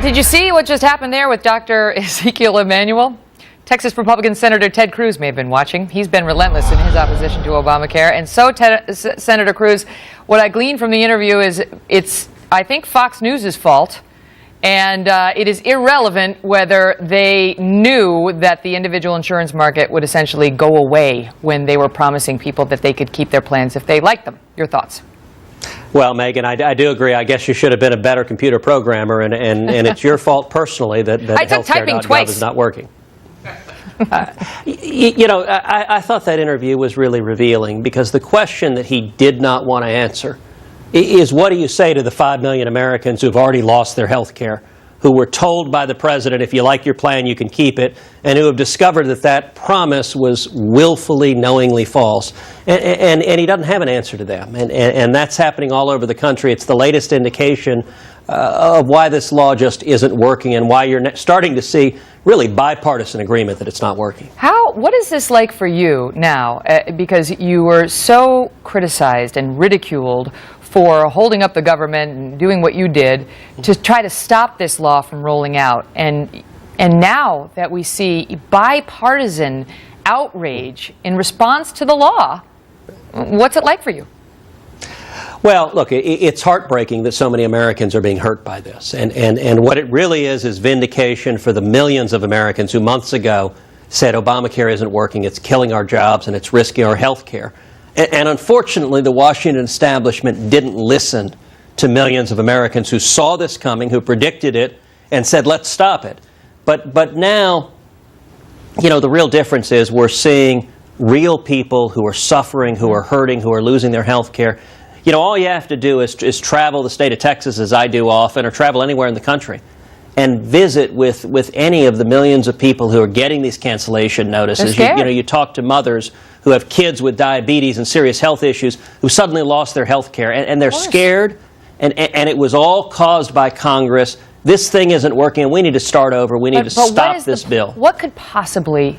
Did you see what just happened there with Dr. Ezekiel Emanuel? Texas Republican Senator Ted Cruz may have been watching. He's been relentless in his opposition to Obamacare. And so, Senator Cruz, what I gleaned from the interview is it's, I think, Fox News' fault. And it is irrelevant whether they knew that the individual insurance market would essentially go away when they were promising people that they could keep their plans if they liked them. Your thoughts? Well, Megyn, I do agree. I guess you should have been a better computer programmer, and it's your fault personally that healthcare.gov is not working. I thought that interview was really revealing, because the question that he did not want to answer is, what do you say to the 5 million Americans who've already lost their health care, who were told by the president, if you like your plan, you can keep it, and who have discovered that that promise was willfully, knowingly false. And he doesn't have an answer to them. And that's happening all over the country. It's the latest indication of why this law just isn't working, and why you're starting to see really bipartisan agreement that it's not working. What is this like for you now? Because you were so criticized and ridiculed for holding up the government and doing what you did to try to stop this law from rolling out. And now that we see bipartisan outrage in response to the law, what's it like for you? Well, look, it's heartbreaking that so many Americans are being hurt by this. And what it really is vindication for the millions of Americans who months ago said Obamacare isn't working, it's killing our jobs, and it's risking our health care. And unfortunately, the Washington establishment didn't listen to millions of Americans who saw this coming, who predicted it, and said, let's stop it. But now, the real difference is we're seeing real people who are suffering, who are hurting, who are losing their health care. All you have to do is travel the state of Texas, as I do often, or travel anywhere in the country, and visit with any of the millions of people who are getting these cancellation notices. You talk to mothers who have kids with diabetes and serious health issues who suddenly lost their health care, and they're scared, and it was all caused by Congress. This thing isn't working, and we need to start over. We need to stop this bill. What could possibly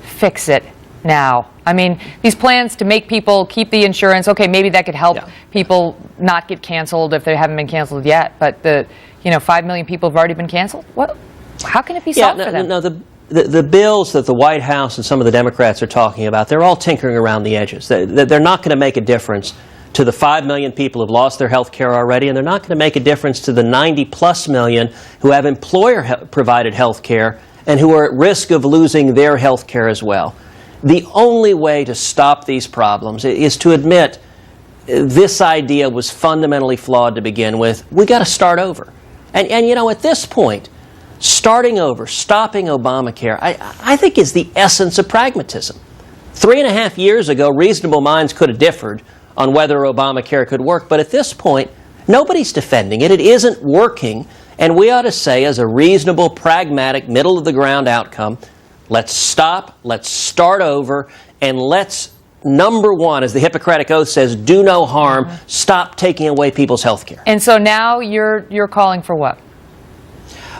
fix it now? I mean, these plans to make people keep the insurance, okay, maybe that could help people not get canceled if they haven't been canceled yet, but 5 million people have already been canceled? How can it be solved for them? No, the bills that the White House and some of the Democrats are talking about, they're all tinkering around the edges. They're not going to make a difference to the 5 million people who've lost their health care already, and they're not going to make a difference to the 90-plus million who have employer-provided health care and who are at risk of losing their health care as well. The only way to stop these problems is to admit this idea was fundamentally flawed to begin with. We got to start over. And at this point, starting over, stopping Obamacare, I think is the essence of pragmatism. 3.5 years ago, reasonable minds could have differed on whether Obamacare could work, but at this point, nobody's defending it. It isn't working, and we ought to say, as a reasonable, pragmatic, middle-of-the-ground outcome, let's stop, let's start over, and let's, number one, as the Hippocratic Oath says, do no harm, stop taking away people's health care. And so now you're calling for what?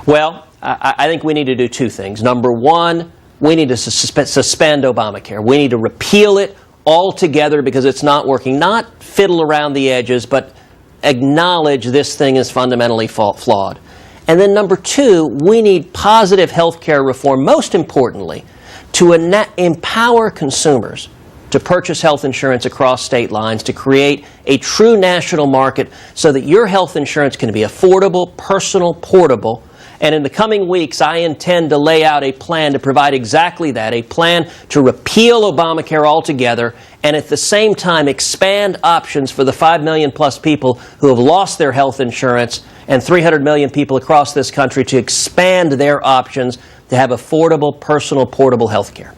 Well, I think we need to do two things. Number one, we need to suspend Obamacare. We need to repeal it altogether because it's not working. Not fiddle around the edges, but acknowledge this thing is fundamentally flawed. And then number two, we need positive health care reform, most importantly, to empower consumers to purchase health insurance across state lines, to create a true national market so that your health insurance can be affordable, personal, portable. And in the coming weeks, I intend to lay out a plan to provide exactly that, a plan to repeal Obamacare altogether and at the same time expand options for the 5 million plus people who have lost their health insurance and 300 million people across this country to expand their options to have affordable, personal, portable health care.